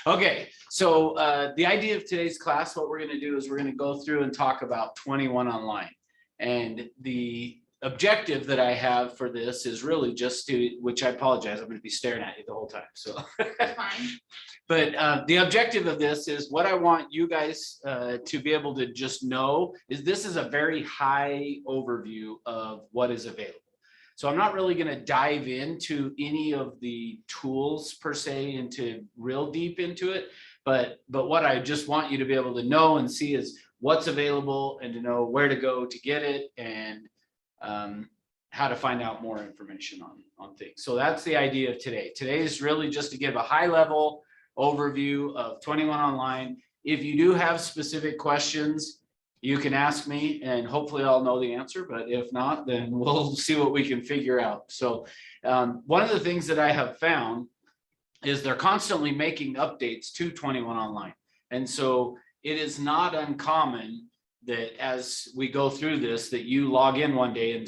Okay, so the idea of today's class, what we're going to do is we're going to go through and talk about 21 Online. And the objective that I have for this is really just to, which I apologize, I'm going to be staring at you the whole time. So, Fine. but the objective of this is what I want you guys to be able to just know is this is a very high overview of what is available. So I'm not really going to dive into any of the tools per se into real deep into it, but what I just want you to be able to know and see is what's available and to know where to go to get it and how to find out more information on things. So that's the idea of today. Today is really just to give a high level overview of 21 Online. If you do have specific questions, you can ask me and hopefully I'll know the answer, but if not, then we'll see what we can figure out. So one of the things that I have found is they're constantly making updates to 21 Online. And so it is not uncommon that as we go through this, that you log in one day and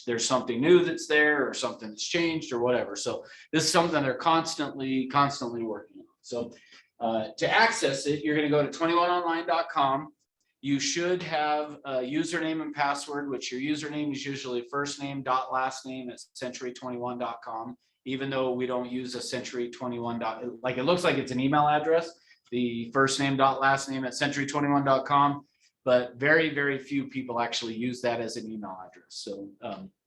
there's something new that's there or something that's changed or whatever. So this is something they're constantly working on. So to access it, you're going to go to 21online.com. You should have a username and password, which your username is usually first name dot last name at century21.com. Even though we don't use a century21 like it looks like it's an email address, the first name dot last name at century21.com, but very, very few people actually use that as an email address. So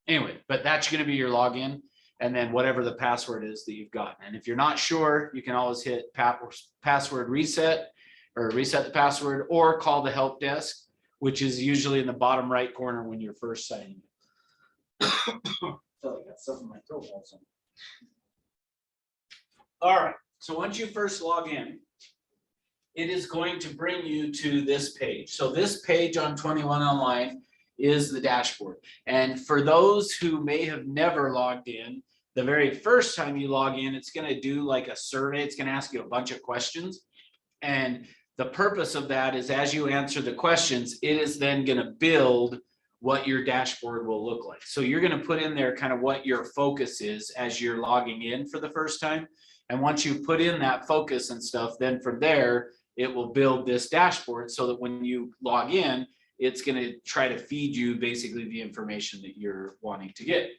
anyway, but that's going to be your login and then whatever the password is that you've gotten. And if you're not sure, you can always hit password reset or reset the password or call the help desk, which is usually in the bottom right corner when you're first signing in. I feel like I got stuff in my throat also. All right, so once you first log in, it is going to bring you to this page. So this page on 21 Online is the dashboard. And for those who may have never logged in, the very first time you log in, it's going to do like a survey. It's going to ask you a bunch of questions. And the purpose of that is as you answer the questions, it is then going to build what your dashboard will look like. So you're going to put in there kind of what your focus is as you're logging in for the first time. And once you put in that focus and stuff, then from there, it will build this dashboard so that when you log in, it's going to try to feed you basically the information that you're wanting to get.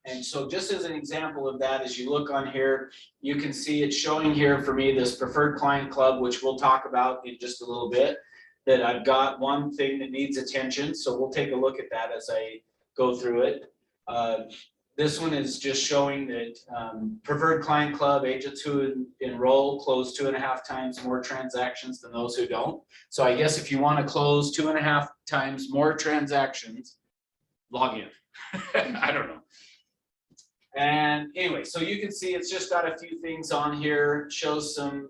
And so just as an example of that, as you look on here, you can see it's showing here for me this preferred client club, which we'll talk about in just a little bit, that I've got one thing that needs attention. So we'll take a look at that as I go through it. This one is just showing that preferred client club agents who enroll close 2.5 times more transactions than those who don't. So I guess if you want to close 2.5 times more transactions, log in. I don't know. And anyway, so you can see it's just got a few things on here, shows some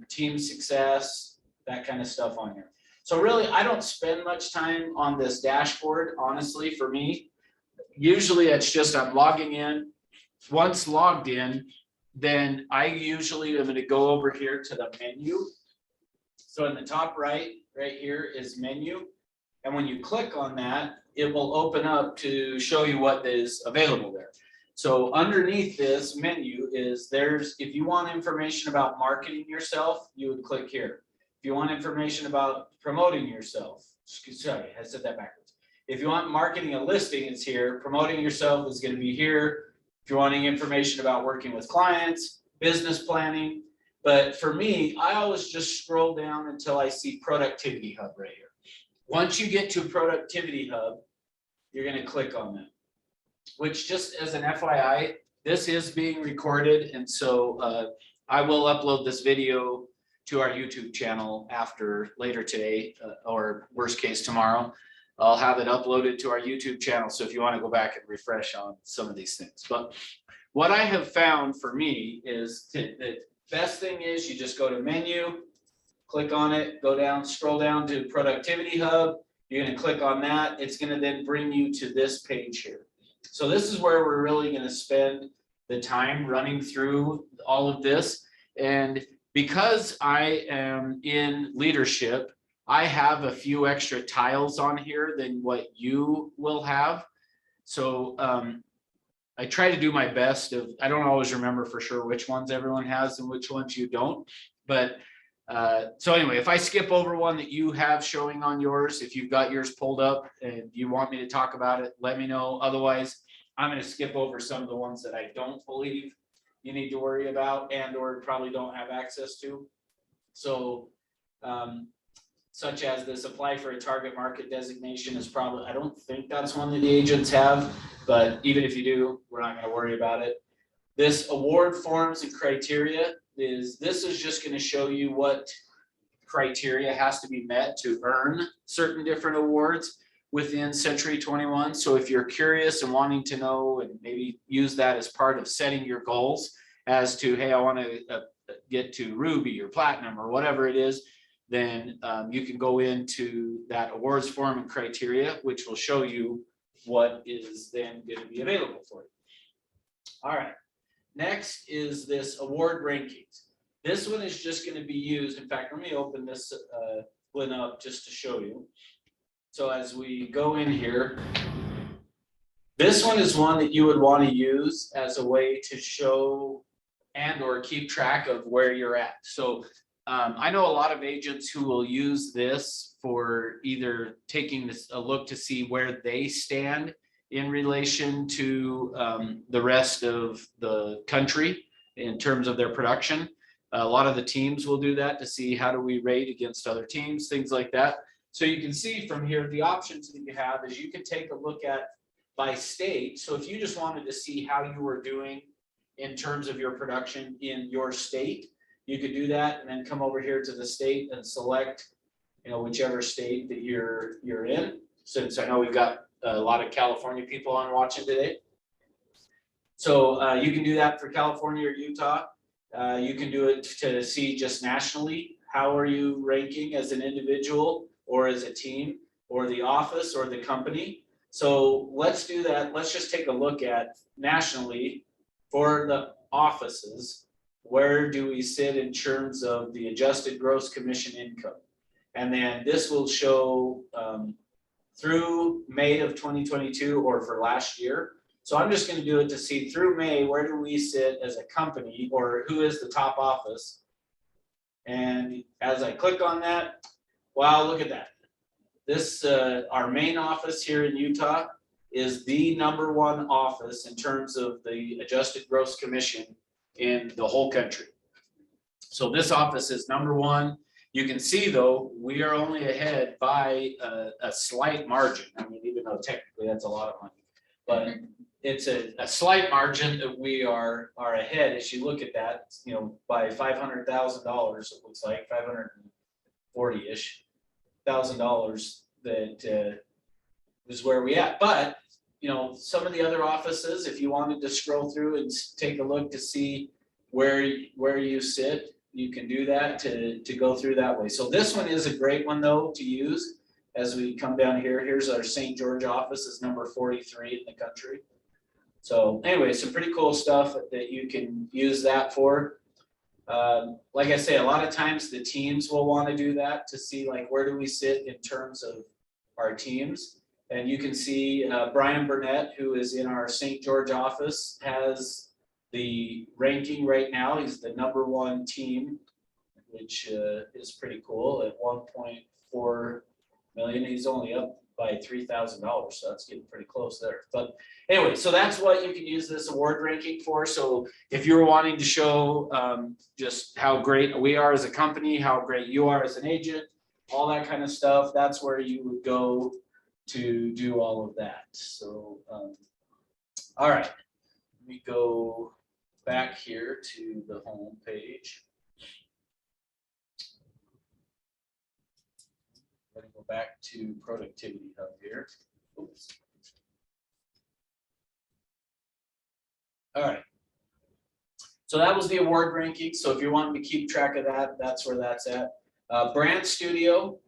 team success, that kind of stuff on here. So really, I don't spend much time on this dashboard, honestly, for me. Usually it's just I'm logging in. Once logged in, then I usually am going to go over here to the menu. So in the top right here is menu. And when you click on that, it will open up to show you what is available there. So underneath this menu is if you want information about marketing yourself, you would click here. If you want information about promoting yourself, sorry, I said that backwards. If you want marketing a listing, it's here. Promoting yourself is going to be here. If you're wanting information about working with clients, business planning. But for me, I always just scroll down until I see Productivity Hub right here. Once you get to Productivity Hub, you're going to click on that. Which, just as an FYI, this is being recorded, and so I will upload this video to our YouTube channel later today, or worst case tomorrow. I'll have it uploaded to our YouTube channel, so if you want to go back and refresh on some of these things. But what I have found for me is the best thing is you just go to menu, click on it, go down, scroll down to Productivity Hub. You're going to click on that. It's going to then bring you to this page here. So this is where we're really going to spend the time running through all of this. And because I am in leadership, I have a few extra tiles on here than what you will have. So I try to do my best of, I don't always remember for sure which ones everyone has and which ones you don't. But so anyway, if I skip over one that you have showing on yours, if you've got yours pulled up and you want me to talk about it, let me know. Otherwise, I'm going to skip over some of the ones that I don't believe you need to worry about and or probably don't have access to. So such as this apply for a target market designation is probably, I don't think that's one that the agents have, but even if you do, we're not going to worry about it. This award forms and criteria this is just going to show you what criteria has to be met to earn certain different awards within Century 21. So if you're curious and wanting to know and maybe use that as part of setting your goals as to, hey, I want to get to Ruby or Platinum or whatever it is, then you can go into that awards form and criteria, which will show you what is then going to be available for you. All right. Next is this award rankings. This one is just going to be used. In fact, let me open this one up just to show you. So as we go in here, this one is one that you would want to use as a way to show and or keep track of where you're at. So I know a lot of agents who will use this for either taking a look to see where they stand in relation to the rest of the country in terms of their production. A lot of the teams will do that to see how do we rate against other teams, things like that. So you can see from here, the options that you have is you can take a look at by state. So if you just wanted to see how you were doing in terms of your production in your state, you could do that and then come over here to the state and select, whichever state that you're in. Since I know we've got a lot of California people on watching today. So you can do that for California or Utah. You can do it to see just nationally, how are you ranking as an individual or as a team or the office or the company. So let's do that. Let's just take a look at nationally for the offices. Where do we sit in terms of the adjusted gross commission income? And then this will show through May of 2022 or for last year. So I'm just going to do it to see through May, where do we sit as a company or who is the top office? And as I click on that, wow, look at that. This, our main office here in Utah is the #1 office in terms of the adjusted gross commission in the whole country. So this office is #1. You can see though, we are only ahead by a slight margin. I mean, even though technically that's a lot of money, but it's a slight margin that we are ahead. As you look at that, by $500,000, it looks like $540-ish thousand that is where we at. But some of the other offices, if you wanted to scroll through and take a look to see where you sit, you can do that to go through that way. So this one is a great one though to use as we come down here. Here's our St. George office, is number 43 in the country. So anyway, some pretty cool stuff that you can use that for. Like I say, a lot of times the teams will want to do that to see like where do we sit in terms of our teams. And you can see Brian Burnett, who is in our St. George office, has the ranking right now. He's the #1 team, which is pretty cool at 1.4 million. He's only up by $3,000, so that's getting pretty close there. But anyway, so that's what you can use this award ranking for. So if you're wanting to show just how great we are as a company, how great you are as an agent, all that kind of stuff, that's where you would go to do all of that. So all right, let me go back here to the home page. I'm going to go back to Productivity Hub here. Oops. All right. So that was the award ranking. So if you're wanting to keep track of that, that's where that's at. Brand Studio.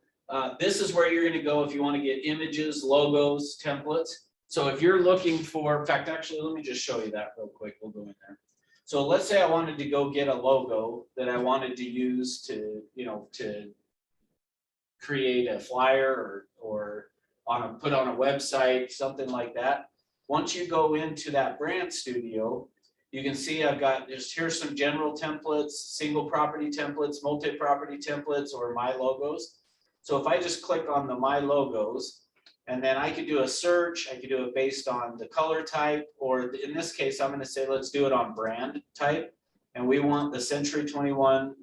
This is where you're going to go if you want to get images, logos, templates. So if you're looking for, in fact, actually, let me just show you that real quick. We'll go in there. So let's say I wanted to go get a logo that I wanted to use to, to create a flyer or put on a website, something like that. Once you go into that brand studio, you can see I've got here's some general templates, single property templates, multi-property templates, or my logos. So if I just click on the my logos, and then I could do a search, I could do it based on the color type, or in this case, I'm going to say, let's do it on brand type. And we want the Century 21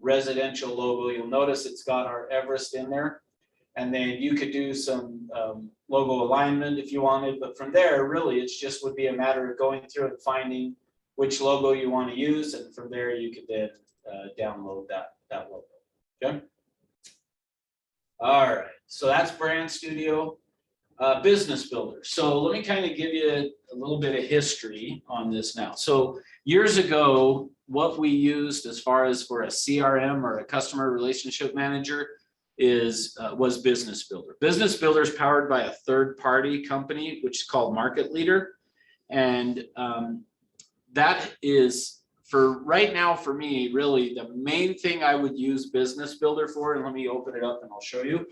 residential logo. You'll notice it's got our Everest in there. And then you could do some logo alignment if you wanted. But from there, really, it just would be a matter of going through and finding which logo you want to use. And from there, you could then download that logo. Okay. All right. So that's Brand Studio. Business Builder. So let me kind of give you a little bit of history on this now. So years ago, what we used as far as for a CRM or a customer relationship manager was Business Builder. Business Builder is powered by a third-party company, which is called Market Leader. And that is, for right now, for me, really the main thing I would use Business Builder for, and let me open it up and I'll show you,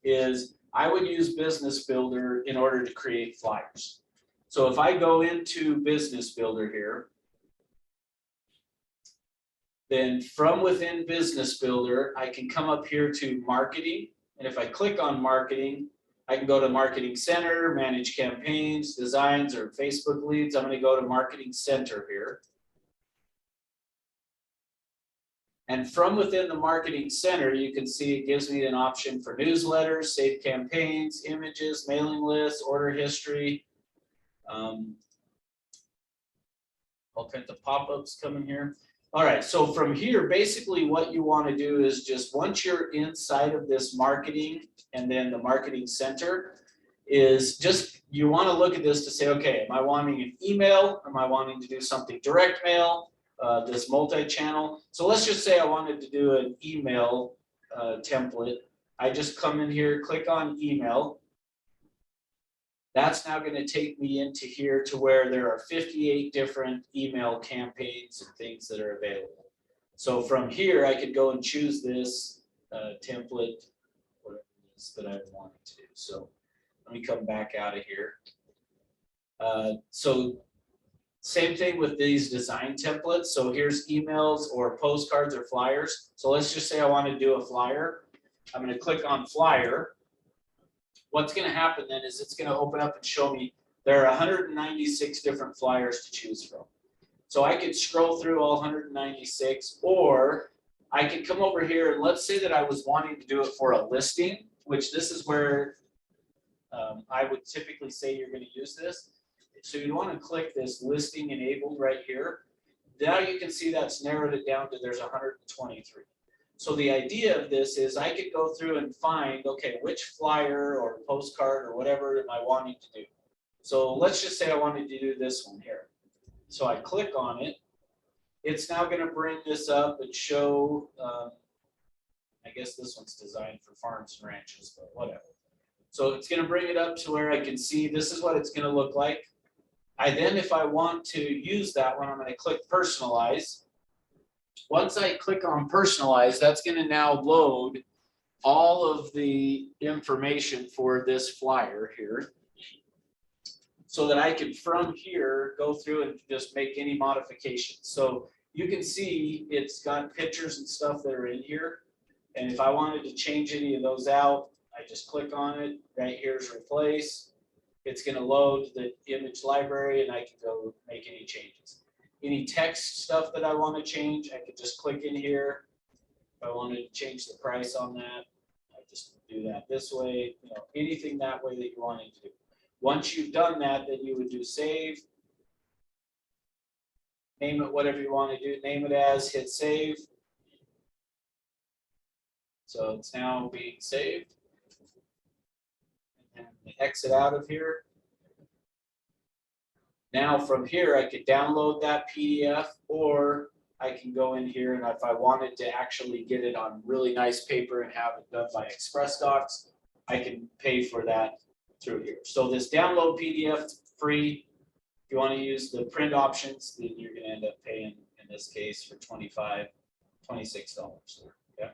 is I would use Business Builder in order to create flyers. So if I go into Business Builder here, then from within Business Builder, I can come up here to Marketing. And if I click on Marketing, I can go to Marketing Center, Manage Campaigns, Designs, or Facebook Leads. I'm going to go to Marketing Center here. And from within the Marketing Center, you can see it gives me an option for newsletters, saved campaigns, images, mailing lists, order history. All kinds of pop-ups coming here. All right, so from here, basically what you want to do is just once you're inside of this marketing and then the Marketing Center is just, you want to look at this to say, okay, am I wanting an email? Am I wanting to do something direct mail? This multi-channel. So let's just say I wanted to do an email template. I just come in here, click on email. That's now going to take me into here to where there are 58 different email campaigns and things that are available. So from here, I could go and choose this template, whatever it is that I wanted to do. So let me come back out of here. So same thing with these design templates. So here's emails or postcards or flyers. So let's just say I want to do a flyer. I'm going to click on flyer. What's going to happen then is it's going to open up and show me there are 196 different flyers to choose from. So I could scroll through all 196, or I could come over here and let's say that I was wanting to do it for a listing, which this is where I would typically say you're going to use this. So you want to click this listing enabled right here. Now you can see that's narrowed it down to there's 123. So the idea of this is I could go through and find, okay, which flyer or postcard or whatever am I wanting to do. So let's just say I wanted to do this one here. So I click on it. It's now going to bring this up and show, I guess this one's designed for farms and ranches, but whatever. So it's going to bring it up to where I can see this is what it's going to look like. I then, if I want to use that one, I'm going to click personalize. Once I click on personalize, that's going to now load all of the information for this flyer here so that I can from here go through and just make any modifications. So you can see it's got pictures and stuff that are in here. And if I wanted to change any of those out, I just click on it. Right here's replace. It's going to load the image library and I can go make any changes. Any text stuff that I want to change, I could just click in here. If I wanted to change the price on that, I just do that this way. You know, anything that way that you wanted to do. Once you've done that, then you would do save. Name it whatever you want to do. Name it as, hit save. So it's now being saved. And exit out of here. Now from here, I could download that PDF, or I can go in here and if I wanted to actually get it on really nice paper and have it done by Express Docs, I can pay for that through here. So this download PDF is free. If you want to use the print options, then you're going to end up paying, in this case, for $26. Okay.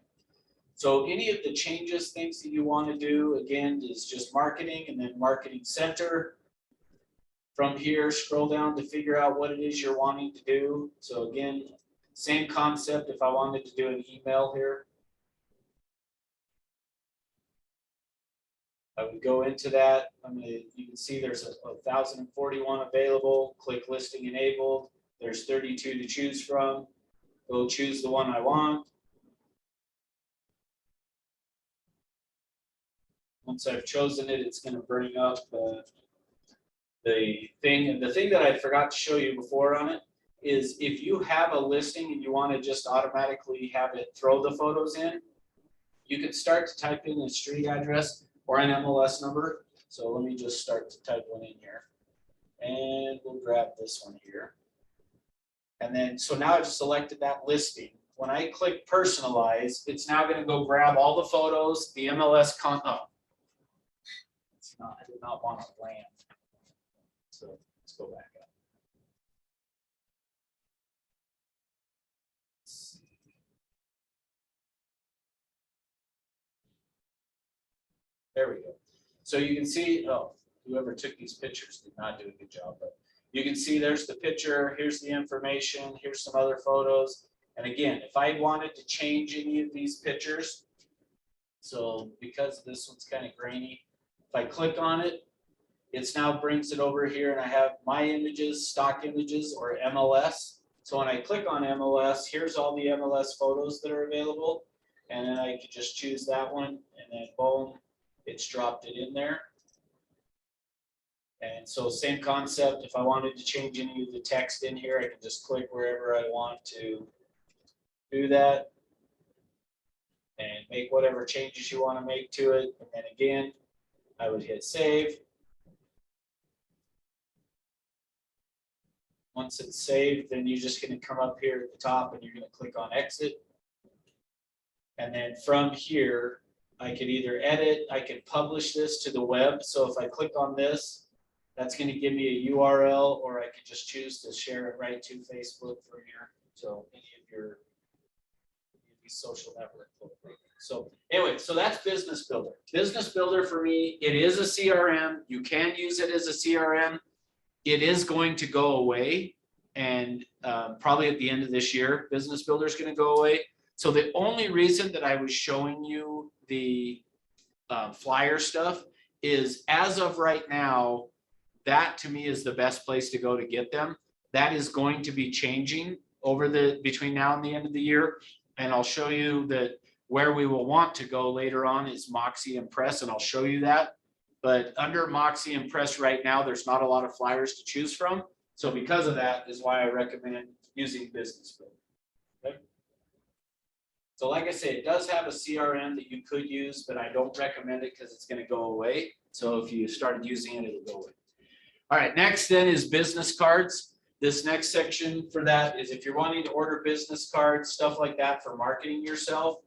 So any of the changes, things that you want to do, again, is just marketing and then Marketing Center. From here, scroll down to figure out what it is you're wanting to do. So again, same concept if I wanted to do an email here. I would go into that. You can see there's 1,041 available. Click listing enabled. There's 32 to choose from. Go choose the one I want. Once I've chosen it, it's going to bring up the thing. And the thing that I forgot to show you before on it is if you have a listing and you want to just automatically have it throw the photos in, you can start to type in a street address or an MLS number. So let me just start to type one in here. And we'll grab this one here. And then, so now I've selected that listing. When I click personalize, it's now going to go grab all the photos, the MLS it's not, I did not want to land. So let's go back up. There we go. So you can see, whoever took these pictures did not do a good job, but you can see there's the picture, here's the information, here's some other photos. And again, if I wanted to change any of these pictures, so because this one's kind of grainy, if I click on it, it's now brings it over here and I have my images, stock images, or MLS. So when I click on MLS, here's all the MLS photos that are available. And then I could just choose that one and then boom, it's dropped it in there. And so same concept, if I wanted to change any of the text in here, I can just click wherever I want to do that and make whatever changes you want to make to it. And then again, I would hit save. Once it's saved, then you're just going to come up here at the top and you're going to click on exit. And then from here, I could either edit, I could publish this to the web. So if I click on this, that's going to give me a URL, or I could just choose to share it right to Facebook from here. So any of your social network. So anyway, so that's Business Builder. Business Builder for me, it is a CRM. You can use it as a CRM. It is going to go away, and probably at the end of this year, Business Builder is going to go away. So the only reason that I was showing you the flyer stuff is, as of right now, that to me is the best place to go to get them. That is going to be changing over between now and the end of the year. And I'll show you that where we will want to go later on is Moxie and Press, and I'll show you that. But under Moxie and Press right now, there's not a lot of flyers to choose from. So because of that is why I recommend using Business Builder. Okay? So like I said, it does have a CRM that you could use, but I don't recommend it because it's going to go away. So if you started using it, it'll go away. All right, next then is business cards. This next section for that is if you're wanting to order business cards, stuff like that for marketing yourself.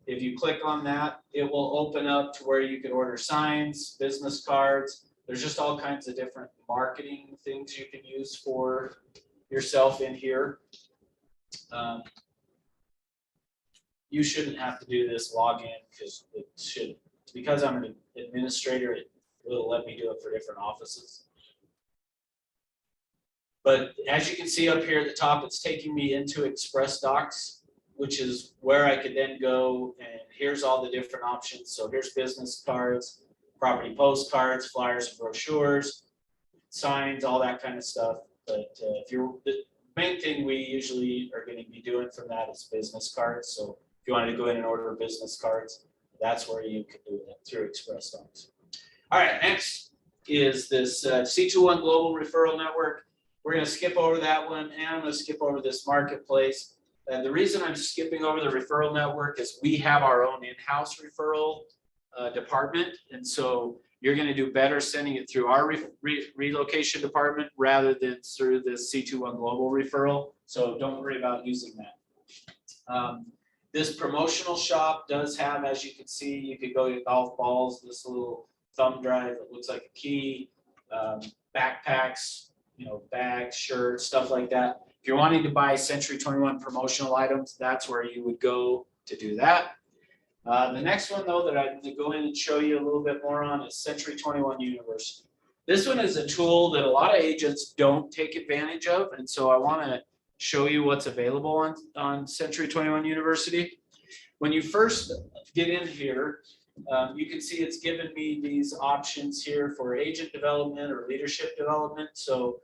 If you click on that, it will open up to where you can order signs, business cards. There's just all kinds of different marketing things you can use for yourself in here. You shouldn't have to do this login because it should. Because I'm an administrator, it will let me do it for different offices. But as you can see up here at the top, it's taking me into Express Docs, which is where I could then go, and here's all the different options. So here's business cards, property postcards, flyers and brochures, signs, all that kind of stuff. But the main thing we usually are going to be doing from that is business cards. So if you wanted to go in and order business cards, that's where you can do it through Express Docs. All right, next is this C21 Global Referral Network. We're going to skip over that one, and I'm going to skip over this marketplace. And the reason I'm skipping over the referral network is we have our own in-house referral department. And so you're going to do better sending it through our relocation department rather than through the C21 Global Referral. So don't worry about using that. This promotional shop does have, as you can see, you could go to golf balls, this little thumb drive that looks like a key, backpacks, bags, shirts, stuff like that. If you're wanting to buy Century 21 promotional items, that's where you would go to do that. The next one, though, that I'm going to go in and show you a little bit more on is Century 21 University. This one is a tool that a lot of agents don't take advantage of, and so I want to show you what's available on Century 21 University. When you first get in here, you can see it's given me these options here for agent development or leadership development. So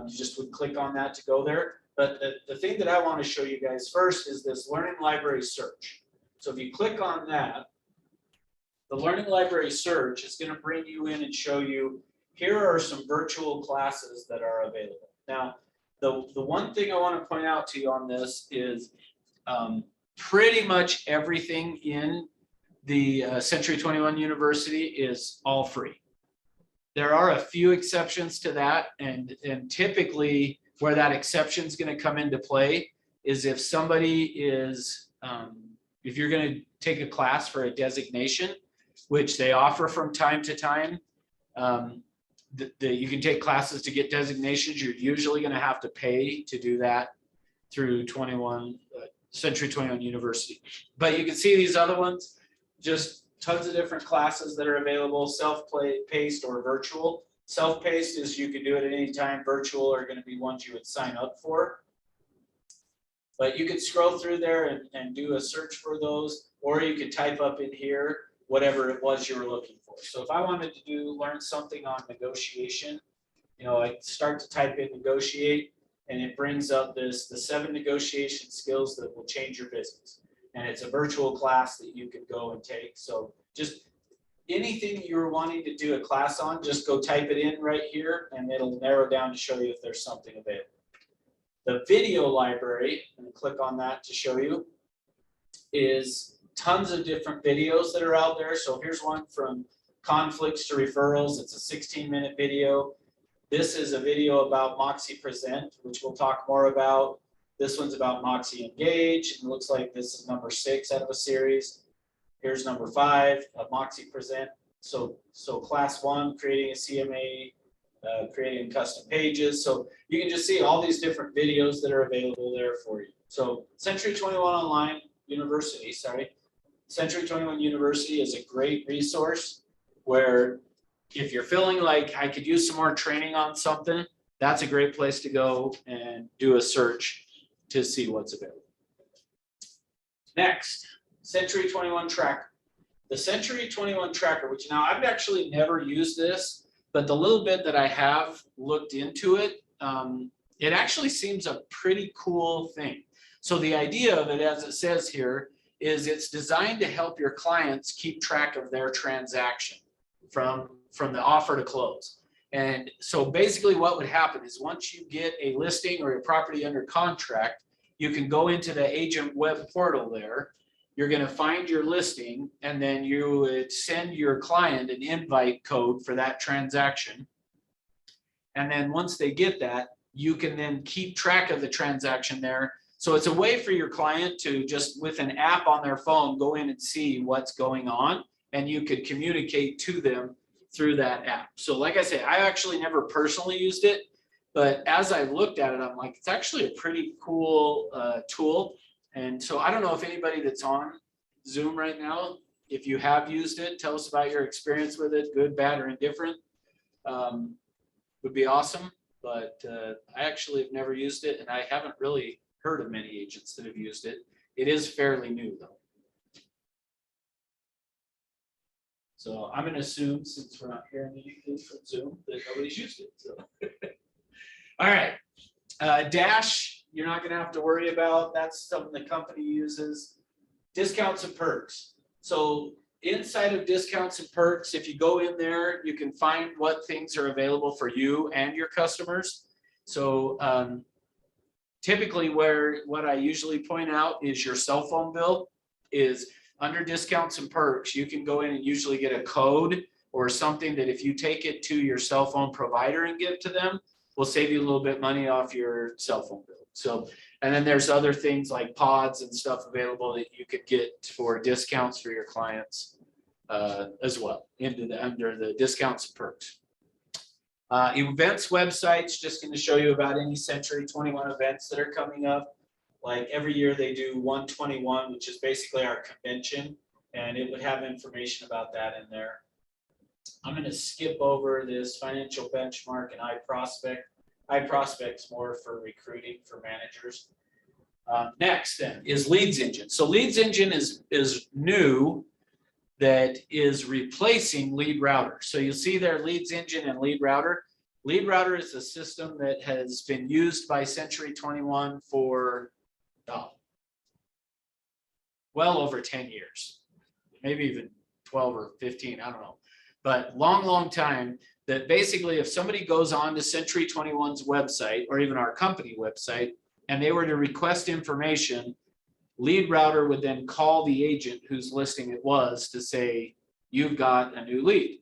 you just would click on that to go there. But the thing that I want to show you guys first is this Learning Library Search. So if you click on that, the Learning Library Search is going to bring you in and show you, here are some virtual classes that are available. Now, the one thing I want to point out to you on this is pretty much everything in the Century 21 University is all free. There are a few exceptions to that, and typically where that exception is going to come into play is if somebody is, if you're going to take a class for a designation, which they offer from time to time, you can take classes to get designations. You're usually going to have to pay to do that through Century 21 University. But you can see these other ones, just tons of different classes that are available, self-paced or virtual. Self-paced is you can do it at any time. Virtual are going to be ones you would sign up for. But you could scroll through there and do a search for those, or you could type up in here whatever it was you were looking for. So if I wanted to learn something on negotiation, I start to type in negotiate, and it brings up the 7 negotiation skills that will change your business. And it's a virtual class that you could go and take. So just anything you're wanting to do a class on, just go type it in right here, and it'll narrow down to show you if there's something available. The video library, and click on that to show you, is tons of different videos that are out there. So here's one from conflicts to referrals. It's a 16-minute video. This is a video about Moxie Present, which we'll talk more about. This one's about Moxie Engage. It looks like this is number 6 out of a series. Here's number 5, Moxie Present. So class 1, creating a CMA, creating custom pages. So you can just see all these different videos that are available there for you. So Century 21 Online University, Century 21 University is a great resource where if you're feeling like I could use some more training on something, that's a great place to go and do a search to see what's available. Next, Century 21 Tracker. The Century 21 Tracker, which now I've actually never used this, but the little bit that I have looked into it, it actually seems a pretty cool thing. So the idea of it, as it says here, is it's designed to help your clients keep track of their transaction from the offer to close. And so basically what would happen is once you get a listing or your property under contract, you can go into the agent web portal there. You're going to find your listing, and then you would send your client an invite code for that transaction. And then once they get that, you can then keep track of the transaction there. So it's a way for your client to just with an app on their phone, go in and see what's going on, and you could communicate to them through that app. So like I say, I actually never personally used it, but as I looked at it, I'm like, it's actually a pretty cool tool. And so I don't know if anybody that's on Zoom right now, if you have used it, tell us about your experience with it, good, bad, or indifferent. Would be awesome, but I actually have never used it, and I haven't really heard of many agents that have used it. It is fairly new though. So I'm going to assume, since we're not hearing anything from Zoom, that nobody's used it. So. All right. Dash, you're not going to have to worry about. That's something the company uses. Discounts and perks. So inside of discounts and perks, if you go in there, you can find what things are available for you and your customers. So typically what I usually point out is your cell phone bill is under discounts and perks. You can go in and usually get a code or something that if you take it to your cell phone provider and give to them, will save you a little bit money off your cell phone bill. So, and then there's other things like pods and stuff available that you could get for discounts for your clients as well under the discounts and perks. Events websites, just going to show you about any Century 21 events that are coming up. Like every year they do 121, which is basically our convention, and it would have information about that in there. I'm going to skip over this financial benchmark and iProspect. iProspect's more for recruiting for managers. Next then is Leads Engine. So Leads Engine is new, that is replacing Lead Router. So you'll see there Leads Engine and Lead Router. Lead Router is a system that has been used by Century 21 for well over 10 years, maybe even 12 or 15, I don't know. But long time, that basically if somebody goes on to Century 21's website or even our company website and they were to request information, Lead Router would then call the agent whose listing it was to say, you've got a new lead.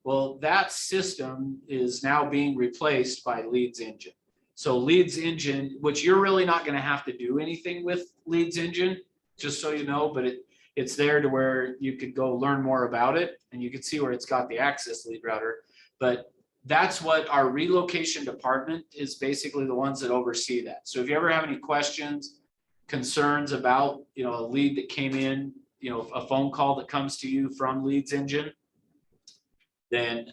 Well, that system is now being replaced by Leads Engine. So Leads Engine, which you're really not going to have to do anything with Leads Engine, just so you know, but it's there to where you could go learn more about it and you can see where it's got the Access Lead Router. But that's what our relocation department is, basically the ones that oversee that. So if you ever have any questions, concerns about, you know, a lead that came in, you know, a phone call that comes to you from Leads Engine, then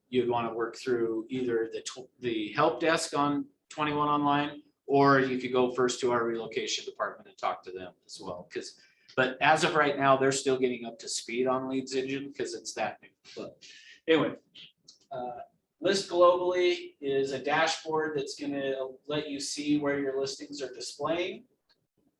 you'd want to work through either the help desk on 21 Online, or you could go first to our relocation department and talk to them as well. But as of right now, they're still getting up to speed on Leads Engine because it's that new. But anyway, List Globally is a dashboard that's going to let you see where your listings are displaying.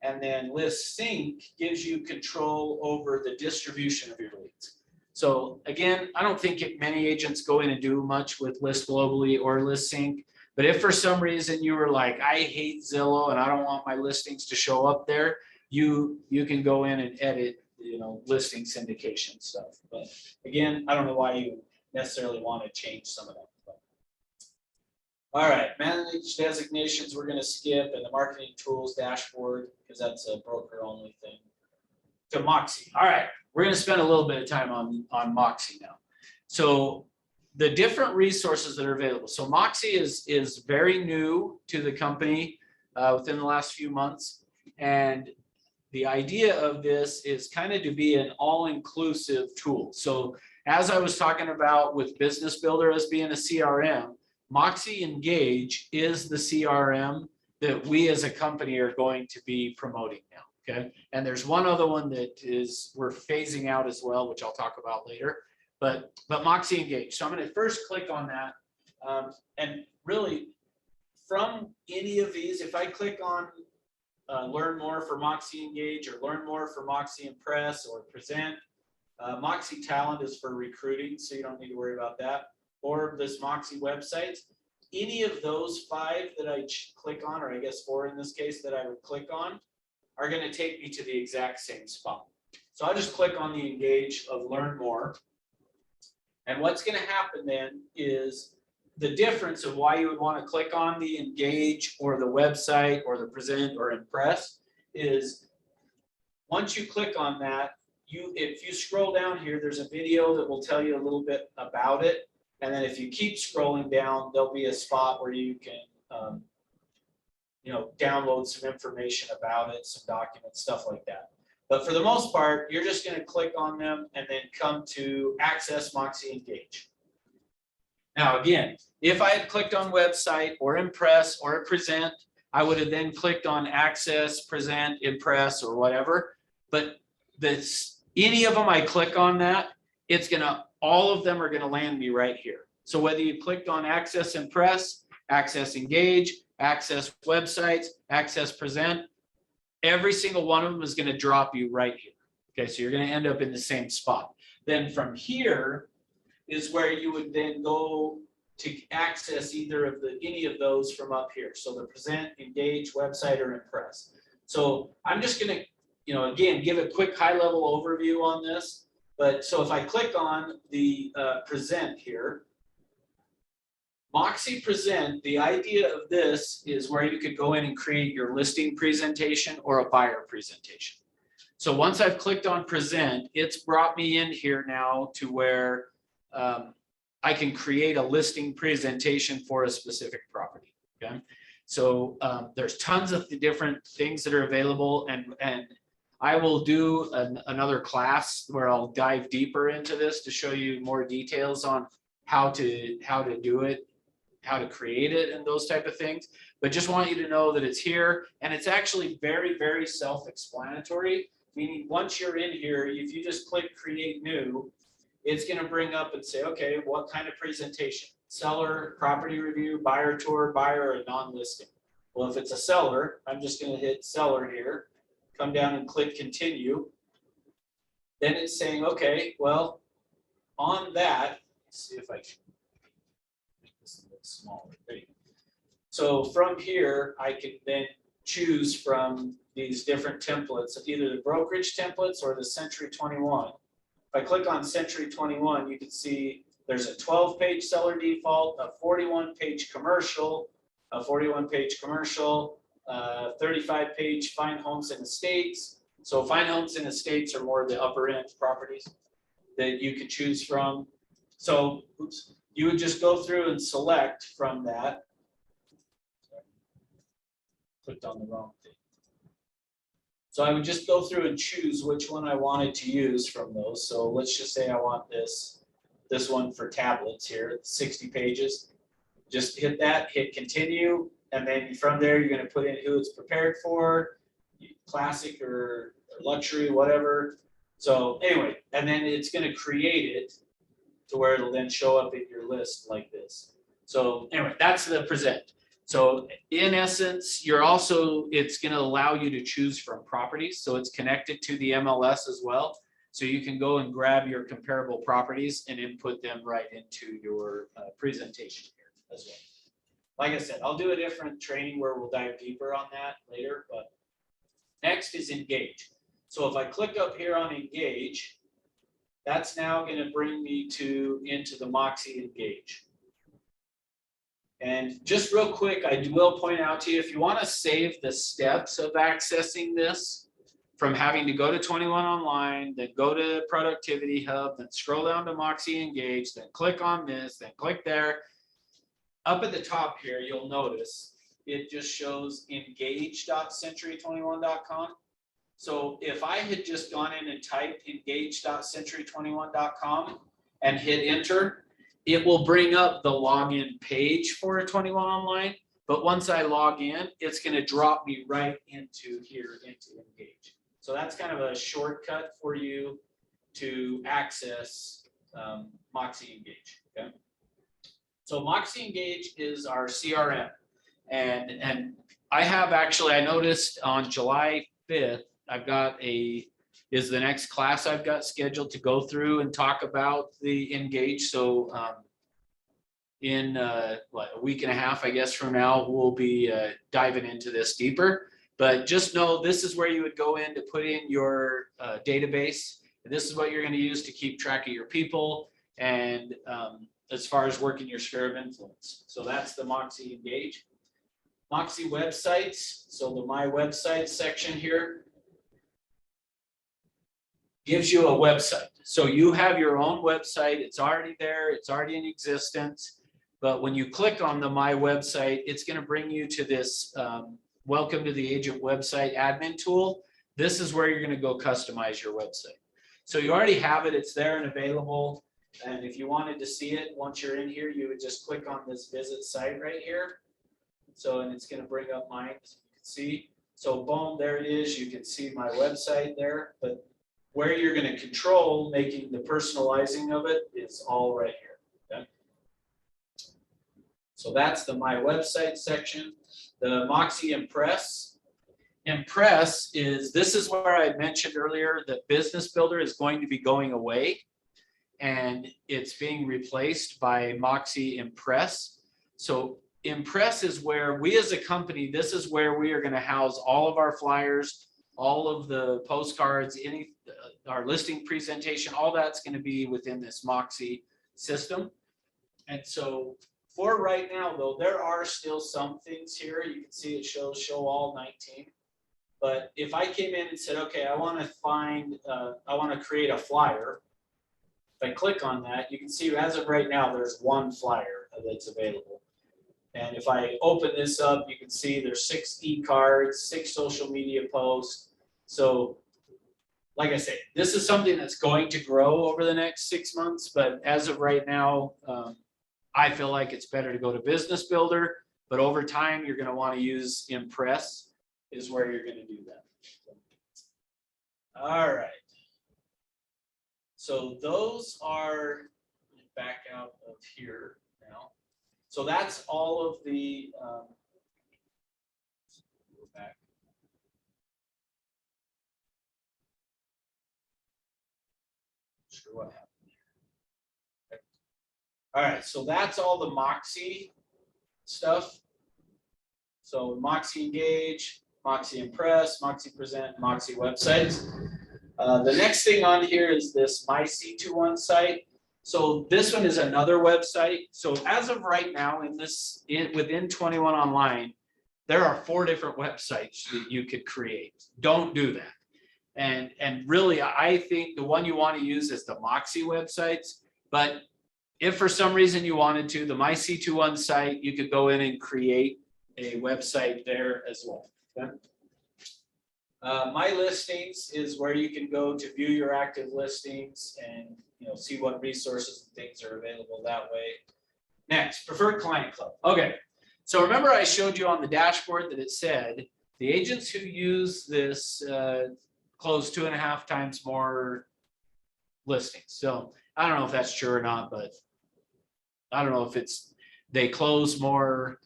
And then List Sync gives you control over the distribution of your leads. So again, I don't think many agents go in and do much with List Globally or List Sync. But if for some reason you were like, I hate Zillow and I don't want my listings to show up there, you can go in and edit, you know, listing syndication stuff. But again, I don't know why you necessarily want to change some of that. But. All right, manage designations we're going to skip, and the marketing tools dashboard, because that's a broker only thing. To Moxie. All right, we're going to spend a little bit of time on Moxie now. So the different resources that are available. So Moxie is very new to the company within the last few months. And the idea of this is kind of to be an all-inclusive tool. So as I was talking about with Business Builder as being a CRM, Moxie Engage is the CRM that we as a company are going to be promoting now. Okay. And there's one other one that we're phasing out as well, which I'll talk about later. But Moxie Engage. So I'm going to first click on that. And really, from any of these, if I click on learn more for Moxie Engage or learn more for Moxie Impress or Present, Moxie Talent is for recruiting, so you don't need to worry about that. Or this Moxie website. Any of those 5 that I click on, or I guess 4 in this case that I would click on, are going to take me to the exact same spot. So I'll just click on the Engage of Learn More. And what's going to happen then is the difference of why you would want to click on the Engage or the website or the Present or Impress is once you click on that, if you scroll down here, there's a video that will tell you a little bit about it. And then if you keep scrolling down, there'll be a spot where you can download some information about it, some documents, stuff like that. But for the most part, you're just going to click on them and then come to Access Moxie Engage. Now, again, if I had clicked on Website or Impress or Present, I would have then clicked on Access, Present, Impress, or whatever. But any of them I click on that, all of them are going to land me right here. So whether you clicked on Access Impress, Access Engage, Access Websites, Access Present, every single one of them is going to drop you right here. Okay, so you're going to end up in the same spot. Then from here is where you would then go to access any of those from up here. So the Present, Engage, Website, or Impress. So I'm just going to, again, give a quick high-level overview on this. But so if I click on the Present here, Moxie Present, the idea of this is where you could go in and create your listing presentation or a buyer presentation. So once I've clicked on Present, it's brought me in here now to where I can create a listing presentation for a specific property. Okay, so there's tons of the different things that are available, and I will do another class where I'll dive deeper into this to show you more details on how to do it, how to create it and those type of things. But just want you to know that it's here, and it's actually very, very self-explanatory. Meaning once you're in here, if you just click create new, it's going to bring up and say, okay, what kind of presentation? Seller, property review, buyer tour, buyer, or non-listing. Well, if it's a seller, I'm just going to hit seller here, come down and click continue. Then it's saying, okay, well, on that, let's see if I can make this a little smaller. There you go. So from here, I can then choose from these different templates, either the brokerage templates or the Century 21. If I click on Century 21, you can see there's a 12-page seller default, a 41-page commercial, a 41-page commercial, 35-page fine homes and estates. So fine homes and estates are more the upper end properties that you could choose from. So you would just go through and select from that. Clicked on the wrong thing. So I would just go through and choose which one I wanted to use from those. So let's just say I want this one for tablets here, 60 pages. Just hit that, hit continue, and then from there you're going to put in who it's prepared for, classic or luxury, whatever. So anyway, and then it's going to create it to where it'll then show up in your list like this. So anyway, that's the present. So in essence, it's going to allow you to choose from properties. So it's connected to the MLS as well. So you can go and grab your comparable properties and input them right into your presentation here as well. Like I said, I'll do a different training where we'll dive deeper on that later, but next is engage. So if I click up here on engage, that's now going to bring me into the Moxie Engage. And just real quick, I will point out to you, if you want to save the steps of accessing this, from having to go to 21Online, then go to Productivity Hub, then scroll down to Moxie Engage, then click on this, then click there. Up at the top here, you'll notice it just shows engage.century21.com. So if I had just gone in and typed engage.century21.com and hit enter, it will bring up the login page for a 21Online. But once I log in, it's going to drop me right into here, into Engage. So that's kind of a shortcut for you to access Moxie Engage. Okay? So Moxie Engage is our CRM. And I have actually, I noticed on July 5th, I've got is the next class I've got scheduled to go through and talk about the Engage. So in a week and a half, I guess, from now, we'll be diving into this deeper. But just know this is where you would go in to put in your database. This is what you're going to use to keep track of your people and as far as working your sphere of influence. So that's the Moxie Engage. Moxie websites. So the My Websites section here gives you a website. So you have your own website. It's already there. It's already in existence. But when you click on the My Website, it's going to bring you to this Welcome to the Agent Website admin tool. This is where you're going to go customize your website. So you already have it. It's there and available. And if you wanted to see it, once you're in here, you would just click on this visit site right here. So, and it's going to bring up mine, as you can see. So boom, there it is. You can see my website there. But where you're going to control making the personalizing of it is all right here. Okay? So that's the My Website section. The Moxie Impress. Impress this is where I mentioned earlier that Business Builder is going to be going away and it's being replaced by Moxie Impress. So Impress is where we as a company, this is where we are going to house all of our flyers, all of the postcards, our listing presentation, all that's going to be within this Moxie system. And so for right now, though, there are still some things here. You can see it shows show all 19. But if I came in and said, okay, I want to create a flyer. If I click on that, you can see as of right now, there's one flyer that's available. And if I open this up, you can see there's 6 e-cards, 6 social media posts. So like I say, this is something that's going to grow over the next 6 months, but as of right now, I feel like it's better to go to Business Builder, but over time, you're gonna wanna use Impress is where you're gonna do that. All right. So those are, back out of here now. So that's all of the, go back. Sure what happened here. All right, so that's all the Moxie stuff. So Moxie Engage, Moxie Impress, Moxie Present, Moxie websites. The next thing on here is this My C21 site. So this one is another website. So as of right now within 21 Online, there are 4 different websites that you could create. Don't do that. And really, I think the one you want to use is the Moxie websites. But if for some reason you wanted to, the My C21 site, you could go in and create a website there as well. Okay? My listings is where you can go to view your active listings and see what resources and things are available that way. Next, preferred client club. Okay, so remember I showed you on the dashboard that it said the agents who use this close 2.5 times more listings. So I don't know if that's true or not, but I don't know if they close more,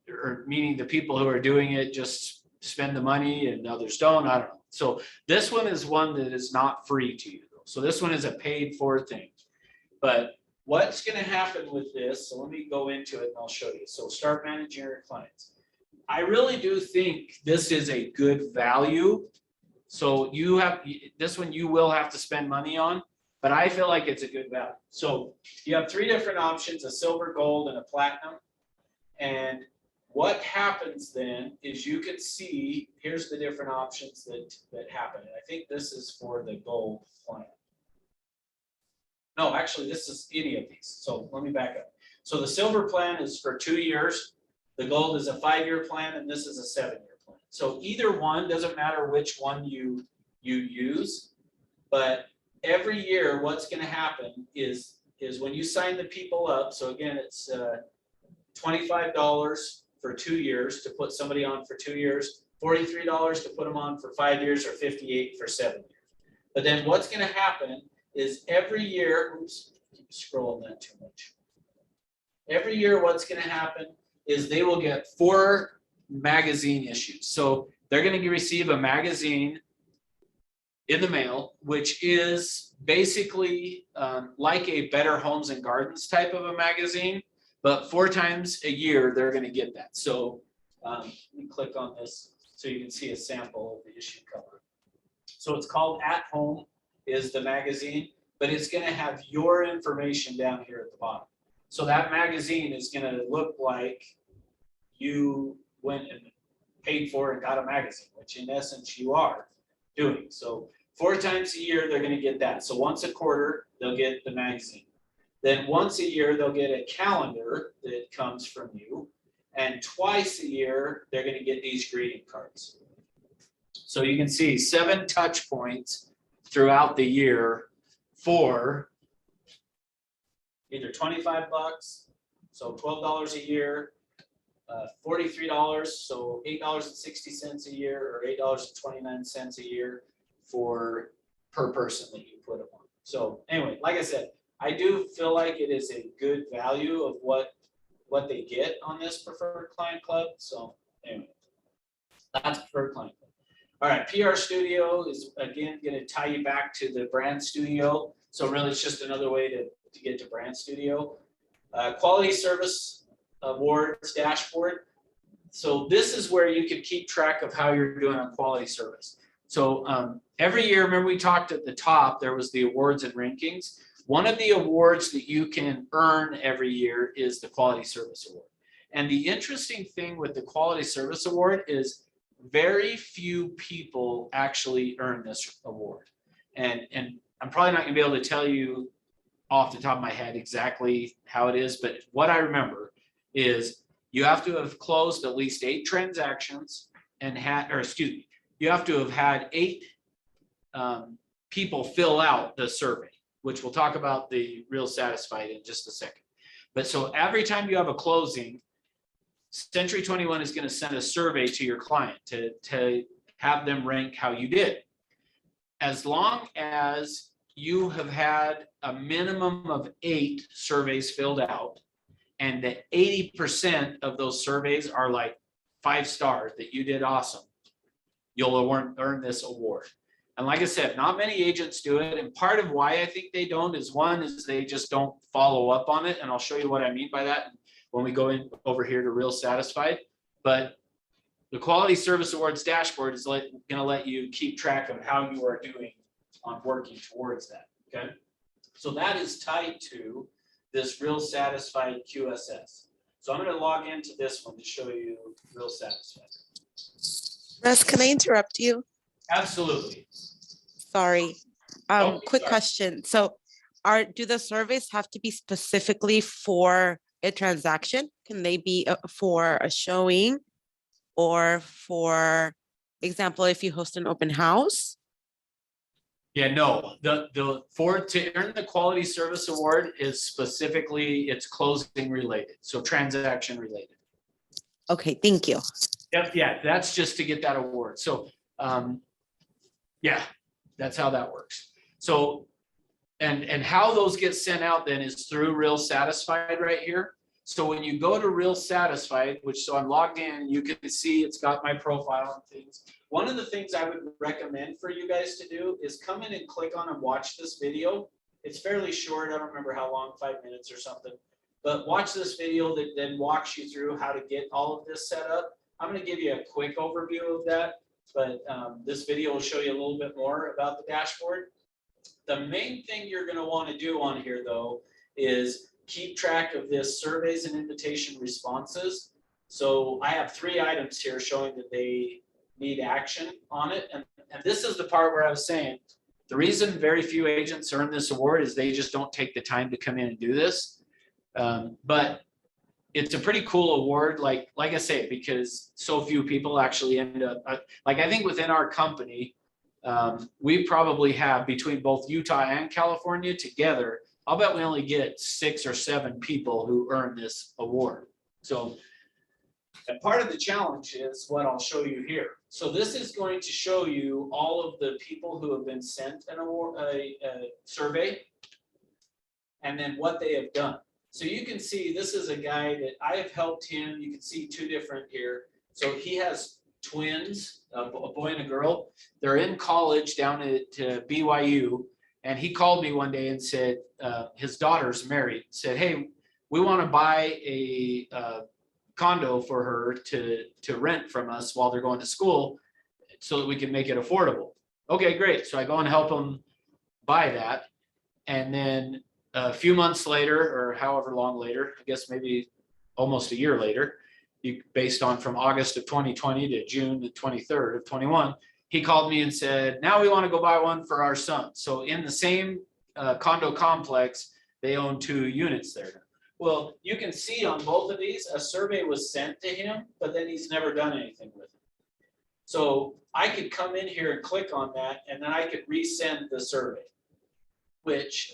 or meaning the people who are doing it just spend the money and others don't. I don't know. So this one is one that is not free to you. So this one is a paid for thing. But what's going to happen with this? So let me go into it and I'll show you. So start managing your clients. I really do think this is a good value. So this one you will have to spend money on, but I feel like it's a good value. So you have 3 different options: a silver, gold, and a platinum. And what happens then is you can see, here's the different options that happen. And I think this is for the gold plan. No, actually, this is any of these. So let me back up. So the silver plan is for 2 years. The gold is a 5-year plan, and this is a 7-year plan. So either one, doesn't matter which one you use, but every year what's going to happen is when you sign the people up. So again, it's $25 for 2 years to put somebody on for 2 years, $43 to put them on for 5 years, or $58 for 7 years. But then what's going to happen is every year, oops, keep scrolling that too much. Every year what's going to happen is they will get 4 magazine issues. So they're going to receive a magazine in the mail, which is basically like a Better Homes and Gardens type of a magazine. But 4 times a year, they're going to get that. So let me click on this so you can see a sample of the issue cover. So it's called At Home is the magazine, but it's going to have your information down here at the bottom. So that magazine is going to look like you went and paid for and got a magazine, which in essence you are doing. So 4 times a year, they're going to get that. So once a quarter, they'll get the magazine. Then once a year, they'll get a calendar that comes from you. And twice a year, they're going to get these greeting cards. So you can see 7 touch points throughout the year for either $25, so $12 a year, $43, so $8.60 a year, or $8.29 a year per person that you put them on. So anyway, like I said, I do feel like it is a good value of what they get on this preferred client club. So anyway, that's preferred client club. All right, PR Studio is again going to tie you back to the Brand Studio. So really, it's just another way to get to Brand Studio. Quality Service Awards dashboard. So this is where you can keep track of how you're doing on quality service. So every year, remember we talked at the top, there was the awards and rankings. One of the awards that you can earn every year is the Quality Service Award. And the interesting thing with the Quality Service Award is very few people actually earn this award. And I'm probably not going to be able to tell you off the top of my head exactly how it is, but what I remember is you have to have closed at least 8 transactions and you have to have had 8 people fill out the survey, which we'll talk about the real satisfied in just a second. But so every time you have a closing, Century 21 is going to send a survey to your client to have them rank how you did. As long as you have had a minimum of 8 surveys filled out, and that 80% of those surveys are like 5 stars, that you did awesome, you'll earn this award. And like I said, not many agents do it. And part of why I think they don't is, one, is they just don't follow up on it. And I'll show you what I mean by that when we go in over here to Real Satisfied. But the Quality Service Awards dashboard is going to let you keep track of how you are doing on working towards that. Okay. So that is tied to this Real Satisfied QSS. So I'm going to log into this one to show you Real Satisfied. Russ, can I interrupt you? Absolutely. Sorry. Quick Sorry. question. So do the surveys have to be specifically for a transaction? Can they be for a showing, or for example, if you host an open house? Yeah, no, to earn the Quality Service Award is specifically, it's closing related, so transaction related. Okay, thank you. Yep, yeah, that's just to get that award. So, yeah, that's how that works. So, and how those get sent out then is through Real Satisfied right here. So when you go to Real Satisfied, so I'm logged in, you can see it's got my profile and things. One of the things I would recommend for you guys to do is come in and click on and watch this video. It's fairly short. I don't remember how long, 5 minutes or something. But watch this video that then walks you through how to get all of this set up. I'm going to give you a quick overview of that, but this video will show you a little bit more about the dashboard. The main thing you're going to want to do on here, though, is keep track of this surveys and invitation responses. So I have 3 items here showing that they need action on it. And this is the part where I was saying, the reason very few agents earn this award is they just don't take the time to come in and do this. But it's a pretty cool award, like I say, because so few people actually end up, like I think within our company, we probably have, between both Utah and California together, I'll bet we only get 6 or 7 people who earn this award. So, and part of the challenge is what I'll show you here. So this is going to show you all of the people who have been sent an award, a survey, and then what they have done. So you can see this is a guy that I have helped him. You can see 2 different here. So he has twins, a boy and a girl. They're in college down at BYU. And he called me one day and said, his daughter's married, said, hey, we want to buy a condo for her to rent from us while they're going to school so that we can make it affordable. Okay, great. So I go and help them buy that. And then a few months later, or however long later, I guess maybe almost a year later, based on from August of 2020 to June the 23rd of 21, he called me and said, now we want to go buy one for our son. So in the same condo complex, they own 2 units there. Well, you can see on both of these, a survey was sent to him, but then he's never done anything with it. So I could come in here and click on that, and then I could resend the survey, which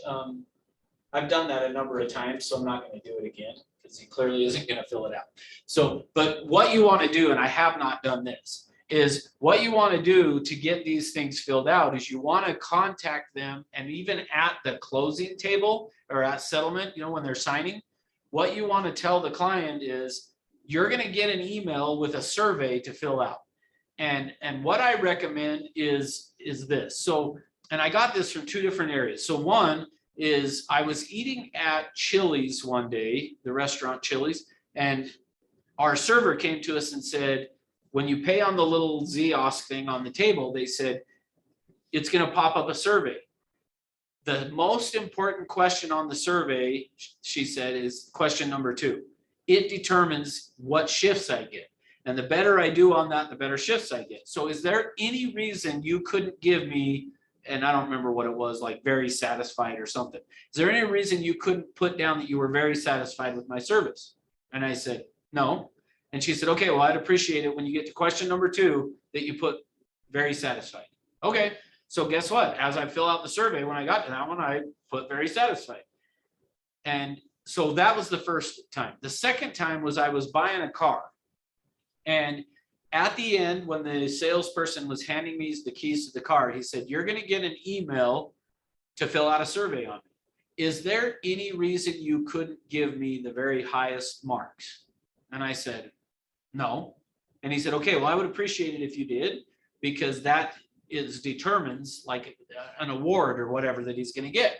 I've done that a number of times, so I'm not going to do it again because he clearly isn't going to fill it out. So, but what you want to do, and I have not done this, is what you want to do to get these things filled out is you want to contact them, and even at the closing table or at settlement, you know, when they're signing, what you want to tell the client is you're going to get an email with a survey to fill out. And what I recommend is this. So, and I got this from 2 different areas. So one is I was eating at Chili's one day, the restaurant Chili's, and our server came to us and said, when you pay on the little Ziosk thing on the table, they said, it's going to pop up a survey. The most important question on the survey, she said, is question number 2. It determines what shifts I get. And the better I do on that, the better shifts I get. So is there any reason you couldn't give me, and I don't remember what it was, like very satisfied or something. Is there any reason you couldn't put down that you were very satisfied with my service? And I said, no. And she said, okay, well, I'd appreciate it when you get to question number 2 that you put very satisfied. Okay. So guess what? As I fill out the survey, when I got to that one, I put very satisfied. And so that was the first time. The second time was I was buying a car. And at the end, when the salesperson was handing me the keys to the car, he said, "You're going to get an email to fill out a survey on me. Is there any reason you couldn't give me the very highest marks?" And I said, "No." And he said, "Okay, well, I would appreciate it if you did, because that determines like an award or whatever that he's going to get."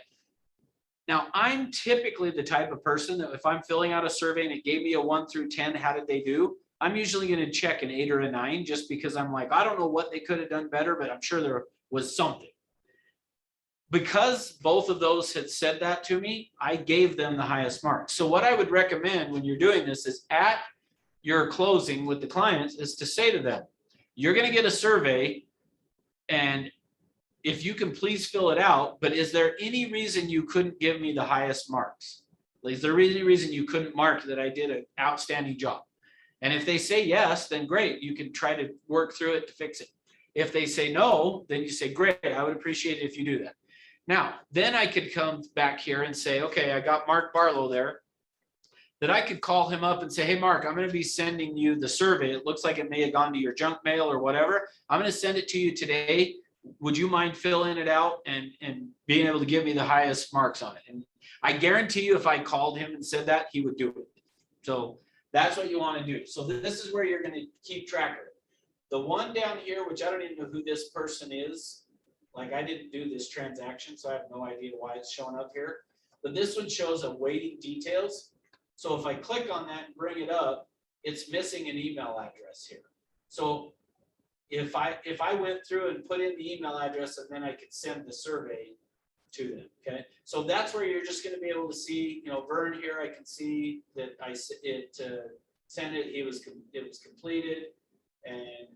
Now, I'm typically the type of person that if I'm filling out a survey and it gave me a 1 through 10, how did they do? I'm usually going to check an 8 or a 9, just because I'm like, I don't know what they could have done better, but I'm sure there was something. Because both of those had said that to me, I gave them the highest mark. So what I would recommend when you're doing this is at your closing with the clients is to say to them, "You're going to get a survey, and if you can please fill it out, but is there any reason you couldn't give me the highest marks? Is there any reason you couldn't mark that I did an outstanding job?" And if they say yes, then great, you can try to work through it to fix it. If they say no, then you say, "Great, I would appreciate it if you do that." Now, then I could come back here and say, okay, I got Mark Barlow there, that I could call him up and say, "Hey, Mark, I'm going to be sending you the survey. It looks like it may have gone to your junk mail or whatever. I'm going to send it to you today. Would you mind filling it out and being able to give me the highest marks on it?" And I guarantee you, if I called him and said that, he would do it. So that's what you want to do. So this is where you're going to keep track of it. The one down here, which I don't even know who this person is, like I didn't do this transaction, so I have no idea why it's showing up here. But this one shows awaiting details. So if I click on that and bring it up, it's missing an email address here. So if I went through and put in the email address, and then I could send the survey to them, okay? So that's where you're just gonna be able to see, Vern here, I can see that sent it, it was completed, and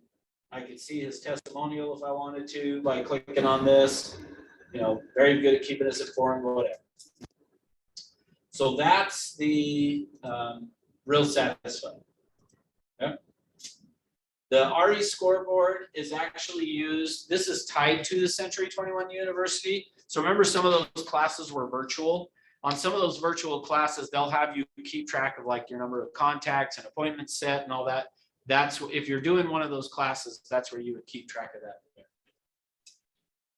I could see his testimonial if I wanted to by clicking on this. Very good at keeping us informed, whatever. So that's the real satisfying. Okay. The RE scoreboard is actually used, this is tied to the Century 21 University. So remember, some of those classes were virtual. On some of those virtual classes, they'll have you keep track of like your number of contacts and appointments set and all that. That's, if you're doing one of those classes, that's where you would keep track of that.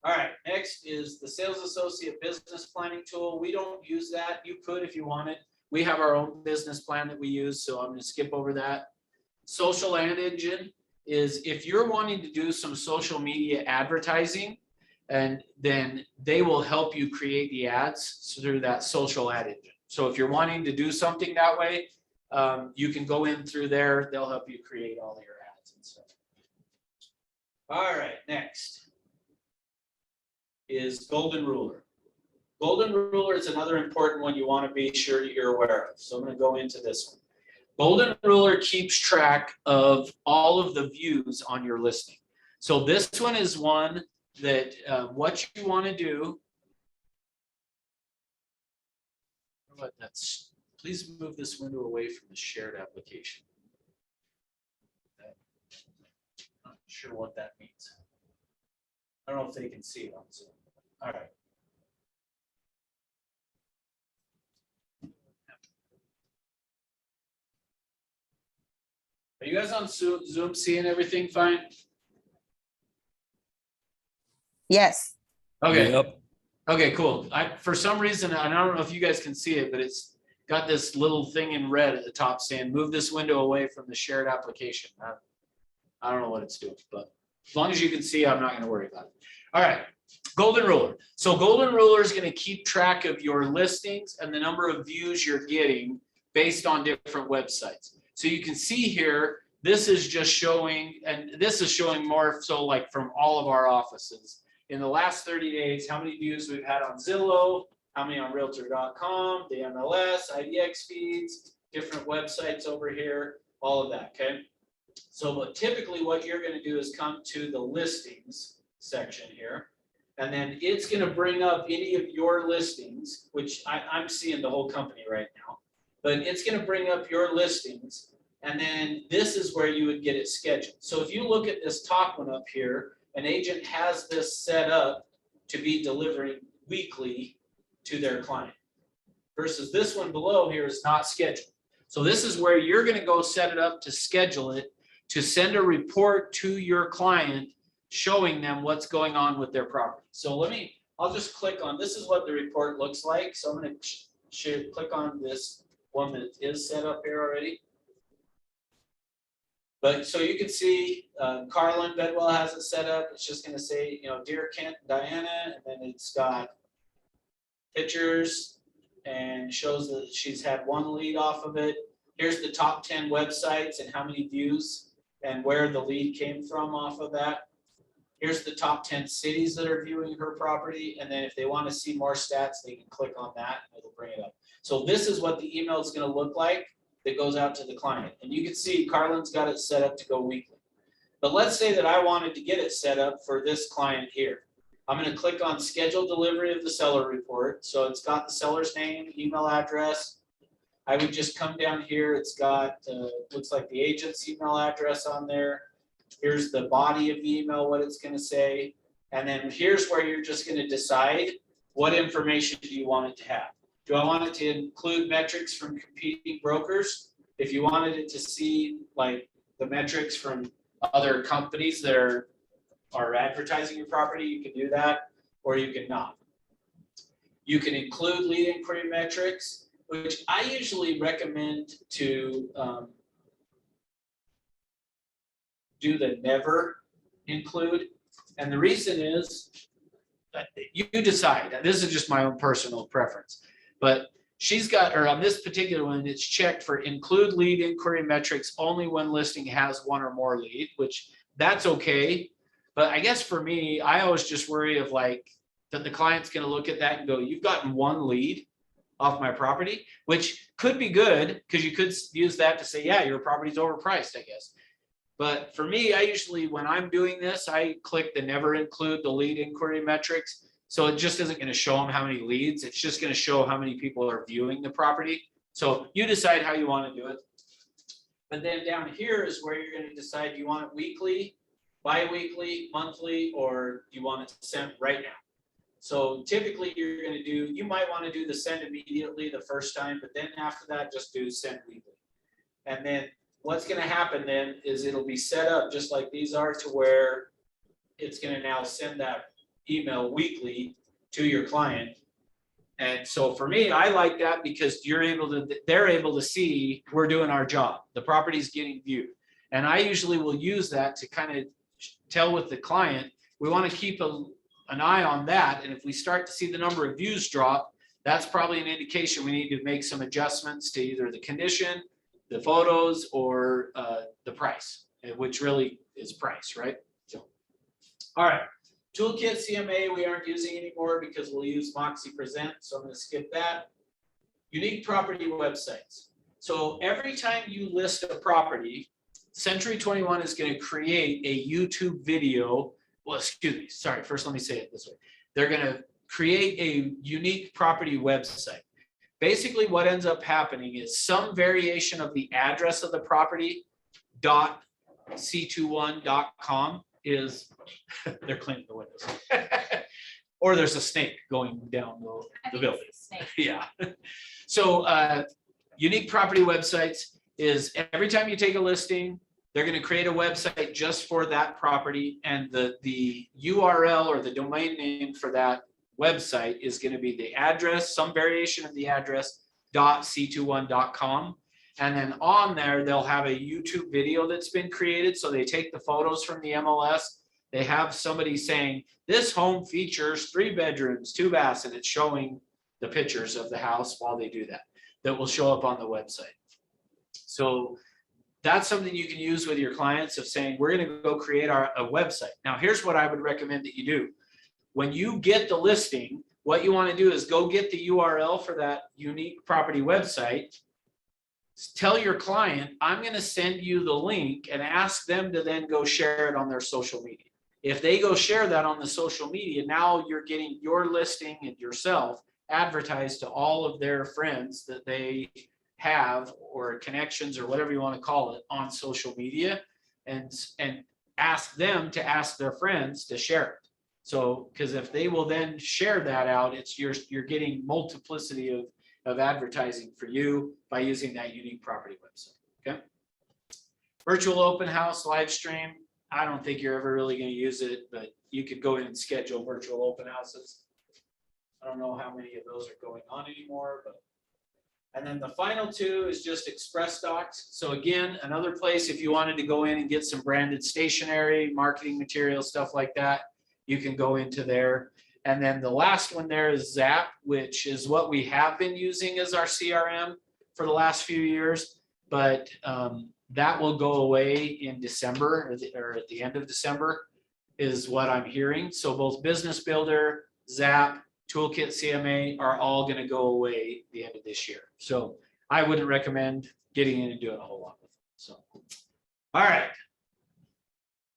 All right, next is the Sales Associate Business Planning Tool. We don't use that. You could if you wanted. We have our own business plan that we use, so I'm going to skip over that. Social Ad Engine is if you're wanting to do some social media advertising, and then they will help you create the ads through that social ad engine. So if you're wanting to do something that way, you can go in through there. They'll help you create all your ads and stuff. All right, next is Golden Ruler. Golden Ruler is another important one you want to be sure you're aware of. So I'm going to go into this one. Golden Ruler keeps track of all of the views on your listing. So this one is one that what you want to do. Please move this window away from the shared application. Not sure what that means. I don't know if they can see it on Zoom. All right. Are you guys on Zoom seeing everything fine? Yes. Okay. Yep. Okay, cool. For some reason, I don't know if you guys can see it, but it's got this little thing in red at the top saying, "Move this window away from the shared application." I don't know what it's doing, but as long as you can see, I'm not going to worry about it. All right, Golden Ruler. So Golden Ruler is going to keep track of your listings and the number of views you're getting based on different websites. So you can see here, this is just showing, and this is showing more so like from all of our offices. In the last 30 days, how many views we've had on Zillow, how many on Realtor.com, the MLS, IDX feeds, different websites over here, all of that, okay? So but typically what you're going to do is come to the listings section here, and then it's going to bring up any of your listings, which I'm seeing the whole company right now, but it's going to bring up your listings, and then this is where you would get it scheduled. So if you look at this top one up here, an agent has this set up to be delivering weekly to their client. Versus this one below here is not scheduled. So this is where you're gonna go set it up to schedule it, to send a report to your client showing them what's going on with their property. So I'll just click on, this is what the report looks like. So I'm gonna click on this one that is set up here already. But so you can see Carlin Bedwell has it set up. It's just gonna say, dear Kent and Diana, and then it's got pictures and shows that she's had one lead off of it. Here's the top 10 websites and how many views and where the lead came from off of that. Here's the top 10 cities that are viewing her property. And then if they want to see more stats, they can click on that and it'll bring it up. So this is what the email is going to look like that goes out to the client. And you can see Carlin's got it set up to go weekly. But let's say that I wanted to get it set up for this client here. I'm going to click on schedule delivery of the seller report. So it's got the seller's name, email address. I would just come down here. It's got, looks like the agent's email address on there. Here's the body of the email, what it's going to say. And then here's where you're just going to decide what information do you want it to have. Do I want it to include metrics from competing brokers? If you wanted it to see like the metrics from other companies that are advertising your property, you can do that, or you can not. You can include lead inquiry metrics, which I usually recommend to do the never include. And the reason is that you decide. This is just my own personal preference. But she's got, or on this particular one, it's checked for include lead inquiry metrics only when listing has one or more lead, which that's okay. But I guess for me, I always just worry of like that the client's going to look at that and go, you've gotten one lead off my property, which could be good because you could use that to say, yeah, your property's overpriced, I guess. But for me, I usually, when I'm doing this, I click the never include the lead inquiry metrics. So it just isn't going to show them how many leads. It's just going to show how many people are viewing the property. So you decide how you want to do it. But then down here is where you're going to decide, do you want it weekly, bi-weekly, monthly, or do you want it sent right now? So typically you're going to do, you might want to do the send immediately the first time, but then after that, just do send weekly. And then what's going to happen then is it'll be set up just like these are to where it's going to now send that email weekly to your client. And so for me, I like that because they're able to see we're doing our job. The property's getting viewed. And I usually will use that to kind of tell with the client, we want to keep an eye on that. And if we start to see the number of views drop, that's probably an indication we need to make some adjustments to either the condition, the photos, or the price, which really is price, right? So, all right. Toolkit CMA we aren't using anymore because we'll use Moxie Present, so I'm going to skip that. Unique property websites. So every time you list a property, Century 21 is going to create a YouTube video. Well, excuse me, sorry, first let me say it this way. They're going to create a unique property website. Basically what ends up happening is some variation of the address of the property .c21.com is, they're cleaning the windows. Or there's a snake going down the building. Yeah. So unique property websites is every time you take a listing, they're going to create a website just for that property, and the URL or the domain name for that website is going to be the address, some variation of the address .c21.com. And then on there, they'll have a YouTube video that's been created. So they take the photos from the MLS. They have somebody saying, this home features 3 bedrooms, 2 baths, and it's showing the pictures of the house while they do that. That will show up on the website. So that's something you can use with your clients of saying, we're going to go create a website. Now, here's what I would recommend that you do. When you get the listing, what you want to do is go get the URL for that unique property website. Tell your client, I'm going to send you the link, and ask them to then go share it on their social media. If they go share that on the social media, now you're getting your listing and yourself advertised to all of their friends that they have, or connections, or whatever you want to call it, on social media. And ask them to ask their friends to share it. So, because if they will then share that out, it's you're getting multiplicity of advertising for you by using that unique property website. Okay. Virtual open house live stream. I don't think you're ever really going to use it, but you could go in and schedule virtual open houses. I don't know how many of those are going on anymore, but. And then the final two is just Express Docs. So again, another place if you wanted to go in and get some branded stationery, marketing materials, stuff like that, you can go into there. And then the last one there is Zap, which is what we have been using as our CRM for the last few years. But that will go away in December or at the end of December is what I'm hearing. So both Business Builder, Zap, Toolkit CMA are all going to go away at the end of this year. So I wouldn't recommend getting in and doing a whole lot with it. So, all right.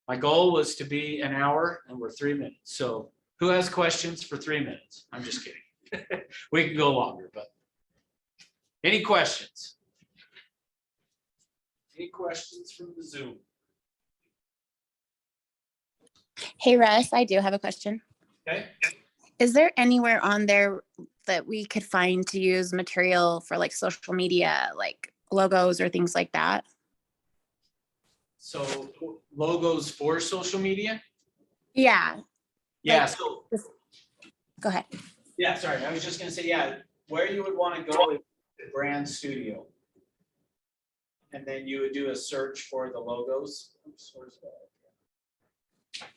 My goal was to be an hour and we're 3 minutes. So who has questions for 3 minutes? I'm just kidding. We can go longer, but any questions? Any questions from the Zoom? Hey, Russ, I do have a question. Okay. Is there anywhere on there that we could find to use material for like social media, like logos or things like that? So logos for social media? Yeah, Yeah, Like- so go ahead. yeah, sorry, I was just gonna say, yeah, where you would want to go is the brand studio. And then you would do a search for the logos. Oops, where's that?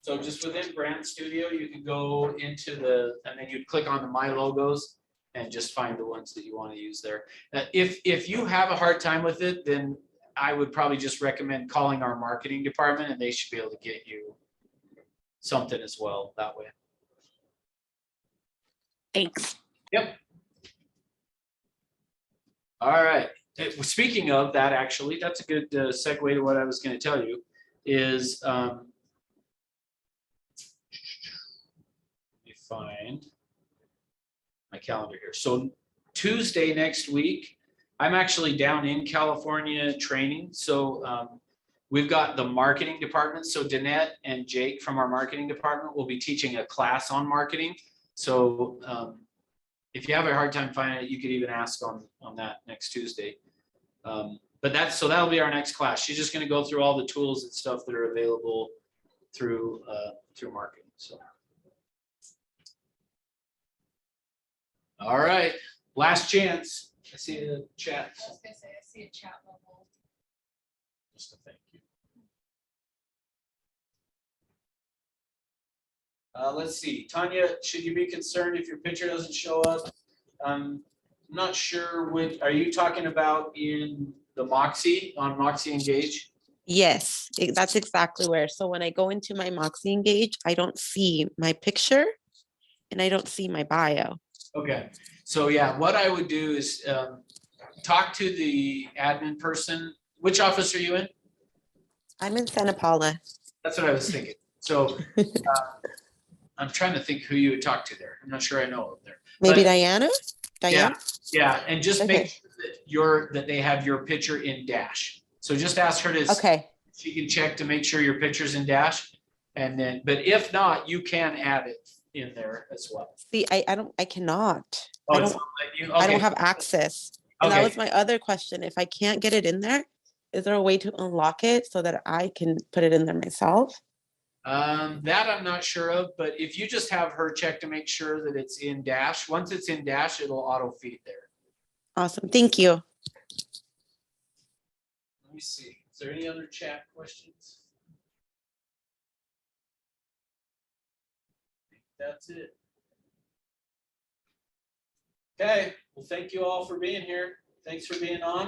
So just within brand studio, you can go into and then you'd click on the My Logos and just find the ones that you want to use there. If you have a hard time with it, then I would probably just recommend calling our marketing department and they should be able to get you something as well that way. Thanks. Yep. All right. Speaking of that, actually, that's a good segue to what I was going to tell you is let me find my calendar here. So Tuesday next week, I'm actually down in California training. So we've got the marketing department. So Danette and Jake from our marketing department will be teaching a class on marketing. So if you have a hard time finding it, you could even ask on that next Tuesday. But that'll be our next class. She's just going to go through all the tools and stuff that are available through marketing. So, all right, last chance. I see the chat. I was gonna say, I see a chat bubble. Just a thank you. Let's see, Tanya, should you be concerned if your picture doesn't show up? I'm not sure are you talking about in the Moxie, on Moxie Engage? Yes, that's exactly where. So when I go into my Moxie Engage, I don't see my picture and I don't see my bio. Okay, so yeah, what I would do is talk to the admin person. Which office are you in? I'm in Santa Paula. That's what I was thinking. So I'm trying to think who you would talk to there. I'm not sure I know of there. Maybe But- Diana? Diane? Yeah, and just make Okay. sure that they have your picture in Dash. So just ask her to, Okay, she can check to make sure your picture's in Dash. And then, but if not, you can add it in there as well. see, I cannot. Oh, I it's don't, not letting you? I Okay. don't have access. And that Okay. was my other question. If I can't get it in there, is there a way to unlock it so that I can put it in there myself? That I'm not sure of, but if you just have her check to make sure that it's in Dash, once it's in Dash, it'll auto feed there. Awesome, thank you. Let me see. Is there any other chat questions? I think that's it. Okay, well, thank you all for being here. Thanks for being on.